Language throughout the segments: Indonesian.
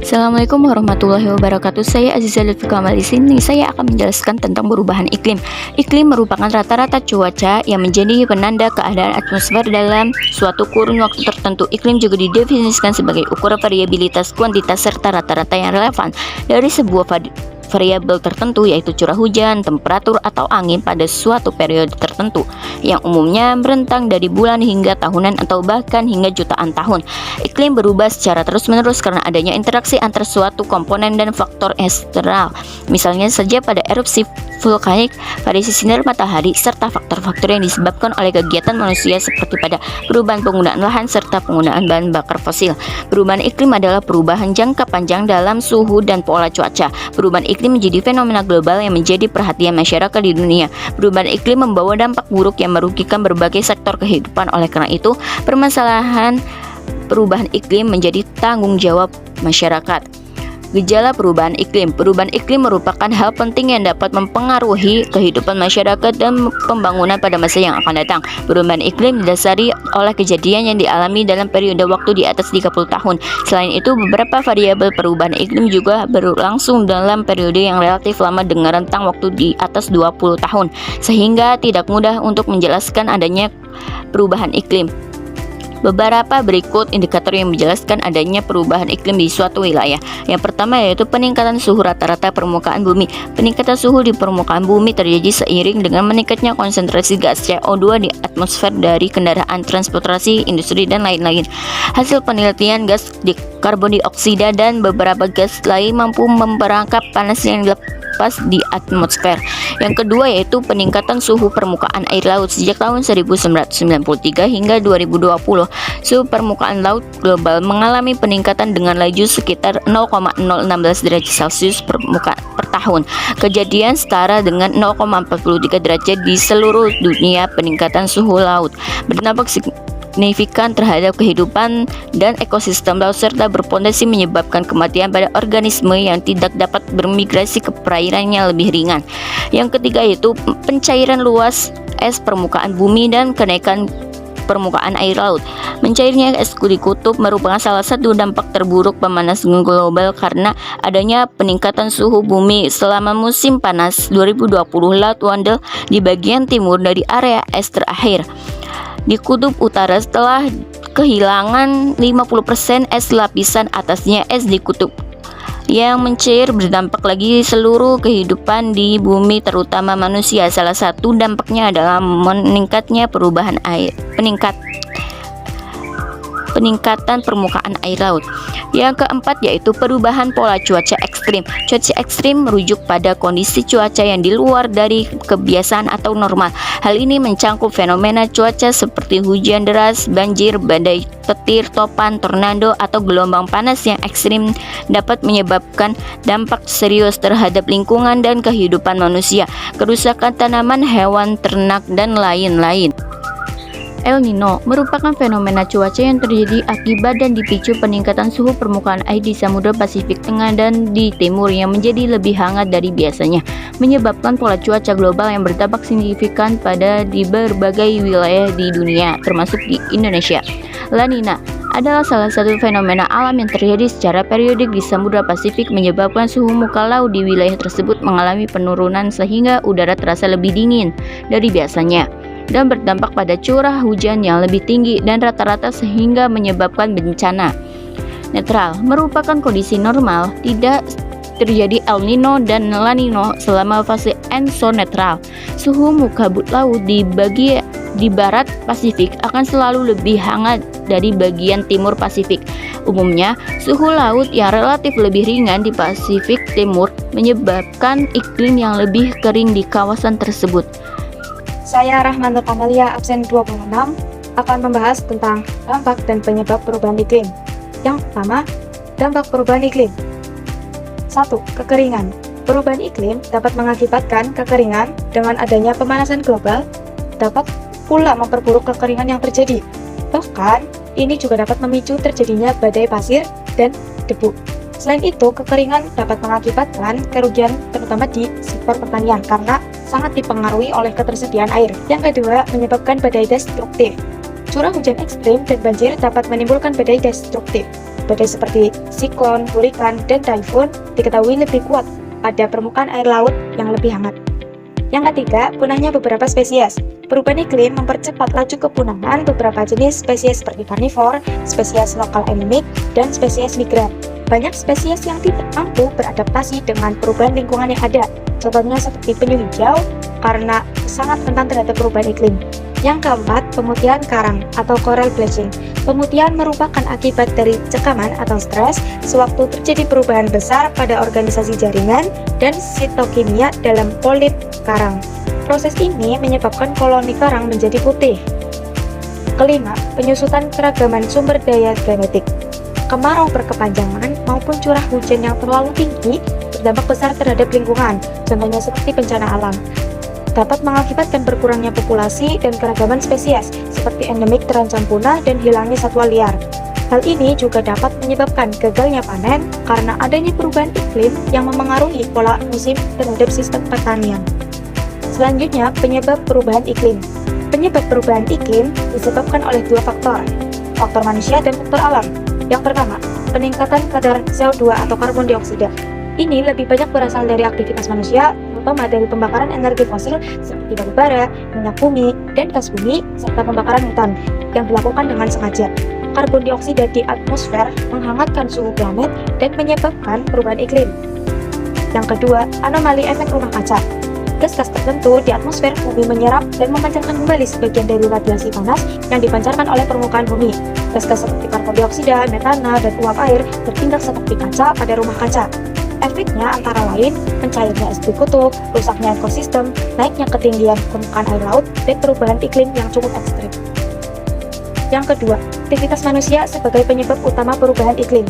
Assalamualaikum warahmatullahi wabarakatuh. Saya Aziza Lutfi Kamal. Di sini saya akan menjelaskan tentang perubahan iklim. Iklim merupakan rata-rata cuaca yang menjadi penanda keadaan atmosfer dalam suatu kurun waktu tertentu. Iklim juga didefinisikan sebagai ukuran variabilitas kuantitas serta rata-rata yang relevan dari sebuah variabel tertentu, yaitu curah hujan, temperatur, atau angin pada suatu periode tertentu, yang umumnya merentang dari bulan hingga tahunan atau bahkan hingga jutaan tahun. Iklim berubah secara terus-menerus karena adanya interaksi antar suatu komponen dan faktor eksternal. Misalnya saja pada erupsi vulkanik, variasi sinar matahari, serta faktor-faktor yang disebabkan oleh kegiatan manusia seperti pada perubahan penggunaan lahan serta penggunaan bahan bakar fosil. Perubahan iklim adalah perubahan jangka panjang dalam suhu dan pola cuaca. Perubahan iklim menjadi fenomena global yang menjadi perhatian masyarakat di dunia. Perubahan iklim membawa dampak buruk yang merugikan berbagai sektor kehidupan. Oleh karena itu, permasalahan perubahan iklim menjadi tanggung jawab masyarakat. Gejala perubahan iklim. Perubahan iklim merupakan hal penting yang dapat mempengaruhi kehidupan masyarakat dan pembangunan pada masa yang akan datang. Perubahan iklim didasari oleh kejadian yang dialami dalam periode waktu di atas 30 tahun. Selain itu, beberapa variabel perubahan iklim juga berlangsung dalam periode yang relatif lama dengan rentang waktu di atas 20 tahun, sehingga tidak mudah untuk menjelaskan adanya perubahan iklim. Beberapa berikut indikator yang menjelaskan adanya perubahan iklim di suatu wilayah. Yang pertama yaitu peningkatan suhu rata-rata permukaan bumi. Peningkatan suhu di permukaan bumi terjadi seiring dengan meningkatnya konsentrasi gas CO2 di atmosfer dari kendaraan, transportasi, industri, dan lain-lain. Hasil penelitian gas karbon dioksida dan beberapa gas lain mampu memperangkap panas yang dilepas di atmosfer. Yang kedua yaitu peningkatan suhu permukaan air laut. Sejak tahun 1993 hingga 2020, suhu permukaan laut global mengalami peningkatan dengan laju sekitar 0,016 derajat Celcius per tahun. Kejadian setara dengan 0,43 derajat di seluruh dunia. Peningkatan suhu laut berdampak signifikan terhadap kehidupan dan ekosistem laut serta berpotensi menyebabkan kematian pada organisme yang tidak dapat bermigrasi ke perairan yang lebih ringan. Yang ketiga yaitu pencairan luas es permukaan bumi dan kenaikan permukaan air laut. Mencairnya es di kutub merupakan salah satu dampak terburuk pemanasan global karena adanya peningkatan suhu bumi. Selama musim panas 2020, Laut Wandel di bagian timur dari area es terakhir di kutub utara setelah kehilangan 50% es lapisan atasnya. Es di kutub yang mencair berdampak lagi seluruh kehidupan di bumi, terutama manusia. Salah satu dampaknya adalah meningkatnya perubahan air, peningkatan permukaan air laut. Yang keempat yaitu perubahan pola cuaca ekstrim. Cuaca ekstrim merujuk pada kondisi cuaca yang di luar dari kebiasaan atau normal. Hal ini mencangkup fenomena cuaca seperti hujan deras, banjir, badai petir, topan, tornado, atau gelombang panas yang ekstrim dapat menyebabkan dampak serius terhadap lingkungan dan kehidupan manusia, kerusakan tanaman, hewan, ternak, dan lain-lain. El Nino merupakan fenomena cuaca yang terjadi akibat dan dipicu peningkatan suhu permukaan air di Samudra Pasifik Tengah dan di Timur yang menjadi lebih hangat dari biasanya, menyebabkan pola cuaca global yang berdampak signifikan pada di berbagai wilayah di dunia, termasuk di Indonesia. La Nina adalah salah satu fenomena alam yang terjadi secara periodik di Samudra Pasifik, menyebabkan suhu muka laut di wilayah tersebut mengalami penurunan sehingga udara terasa lebih dingin dari biasanya dan berdampak pada curah hujan yang lebih tinggi dan rata-rata sehingga menyebabkan bencana. Netral merupakan kondisi normal, tidak terjadi El Nino dan La Nino selama fase ensonetral. Suhu muka laut di barat Pasifik akan selalu lebih hangat dari bagian timur Pasifik. Umumnya, suhu laut yang relatif lebih ringan di Pasifik Timur menyebabkan iklim yang lebih kering di kawasan tersebut. Saya Rahmanur Kamalia, absen 26, akan membahas tentang dampak dan penyebab perubahan iklim. Yang pertama, dampak perubahan iklim. 1. Kekeringan. Perubahan iklim dapat mengakibatkan kekeringan dengan adanya pemanasan global, dapat pula memperburuk kekeringan yang terjadi. Bahkan, ini juga dapat memicu terjadinya badai pasir dan debu. Selain itu, kekeringan dapat mengakibatkan kerugian terutama di sektor pertanian karena sangat dipengaruhi oleh ketersediaan air. Yang kedua, menyebabkan badai destruktif. Curah hujan ekstrim dan banjir dapat menimbulkan badai destruktif. badai seperti siklon, hurikan, dan typhoon diketahui lebih kuat pada permukaan air laut yang lebih hangat. Yang ketiga, punahnya beberapa spesies. Perubahan iklim mempercepat laju kepunahan beberapa jenis spesies seperti karnivor, spesies lokal endemik, dan spesies migran. Banyak spesies yang tidak mampu beradaptasi dengan perubahan lingkungan yang ada. Contohnya seperti penyu hijau karena sangat rentan terhadap perubahan iklim. Yang keempat, pemutihan karang atau coral bleaching. Pemutihan merupakan akibat dari cekaman atau stres sewaktu terjadi perubahan besar pada organisasi jaringan dan sitokimia dalam polip karang. Proses ini menyebabkan koloni karang menjadi putih. Kelima, penyusutan keragaman sumber daya genetik. Kemarau berkepanjangan maupun curah hujan yang terlalu tinggi berdampak besar terhadap lingkungan, contohnya seperti bencana alam. Dapat mengakibatkan berkurangnya populasi dan keragaman spesies, seperti endemik terancam punah dan hilangnya satwa liar. Hal ini juga dapat menyebabkan gagalnya panen karena adanya perubahan iklim yang memengaruhi pola musim terhadap sistem pertanian. Selanjutnya, penyebab perubahan iklim. Penyebab perubahan iklim disebabkan oleh dua faktor manusia dan faktor alam. Yang pertama, peningkatan kadar CO2 atau karbon dioksida. Ini lebih banyak berasal dari aktivitas manusia, terutama dari pembakaran energi fosil seperti batu bara, minyak bumi, dan gas bumi, serta pembakaran hutan yang dilakukan dengan sengaja. Karbon dioksida di atmosfer menghangatkan suhu planet dan menyebabkan perubahan iklim. Yang kedua, anomali efek rumah kaca. Gas-gas tertentu di atmosfer bumi menyerap dan memancarkan kembali sebagian dari radiasi panas yang dipancarkan oleh permukaan bumi. Gas-gas seperti karbon dioksida, metana, dan uap air bertindak seperti kaca pada rumah kaca. Efeknya antara lain mencairnya es di kutub, rusaknya ekosistem, naiknya ketinggian permukaan air laut, dan perubahan iklim yang cukup ekstrim. Yang kedua, aktivitas manusia sebagai penyebab utama perubahan iklim.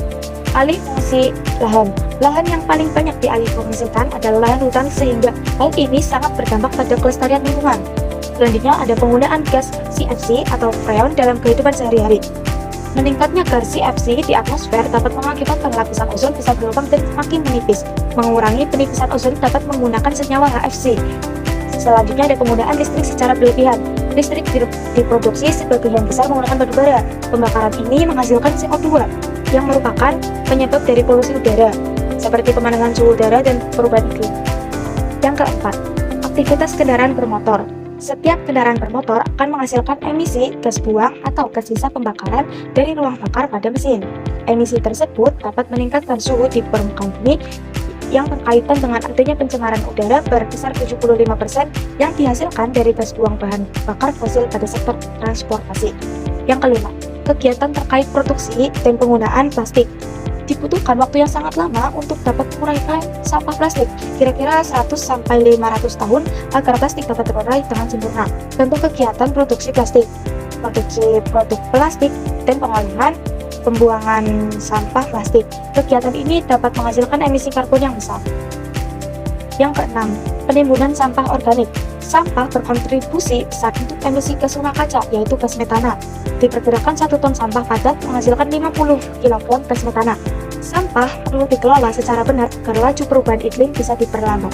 Alih fungsi lahan. Lahan yang paling banyak dialihfungsikan adalah lahan hutan sehingga hal ini sangat berdampak pada kelestarian lingkungan. Selanjutnya ada penggunaan gas CFC atau freon dalam kehidupan sehari-hari. Meningkatnya gas CFC di atmosfer dapat mengakibatkan lapisan ozon bisa berlubang dan semakin menipis. Mengurangi penipisan ozon dapat menggunakan senyawa HFC. Selanjutnya ada penggunaan listrik secara berlebihan. Listrik diproduksi sebagian besar menggunakan batu bara. Pembakaran ini menghasilkan CO2 yang merupakan penyebab dari polusi udara, seperti pemanasan suhu udara dan perubahan iklim. Yang keempat, aktivitas kendaraan bermotor. Setiap kendaraan bermotor akan menghasilkan emisi gas buang atau gas sisa pembakaran dari ruang bakar pada mesin. Emisi tersebut dapat meningkatkan suhu di permukaan bumi yang berkaitan dengan adanya pencemaran udara berkisar 75% yang dihasilkan dari gas buang bahan bakar fosil pada sektor transportasi. Yang kelima, kegiatan terkait produksi dan penggunaan plastik. Dibutuhkan waktu yang sangat lama untuk dapat menguraikan sampah plastik, kira-kira 100-500 tahun agar plastik dapat terurai dengan sempurna. Contoh kegiatan produksi plastik, produksi produk plastik, dan pengolahan pembuangan sampah plastik. Kegiatan ini dapat menghasilkan emisi karbon yang besar. Yang keenam, penimbunan sampah organik. Sampah berkontribusi besar untuk emisi gas rumah kaca, yaitu gas metana. Diperkirakan 1 ton sampah padat menghasilkan 50 kilogram gas metana. Sampah perlu dikelola secara benar agar laju perubahan iklim bisa diperlambat.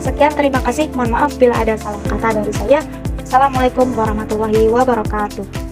Sekian, terima kasih. Mohon maaf bila ada salah kata dari saya. Assalamualaikum warahmatullahi wabarakatuh.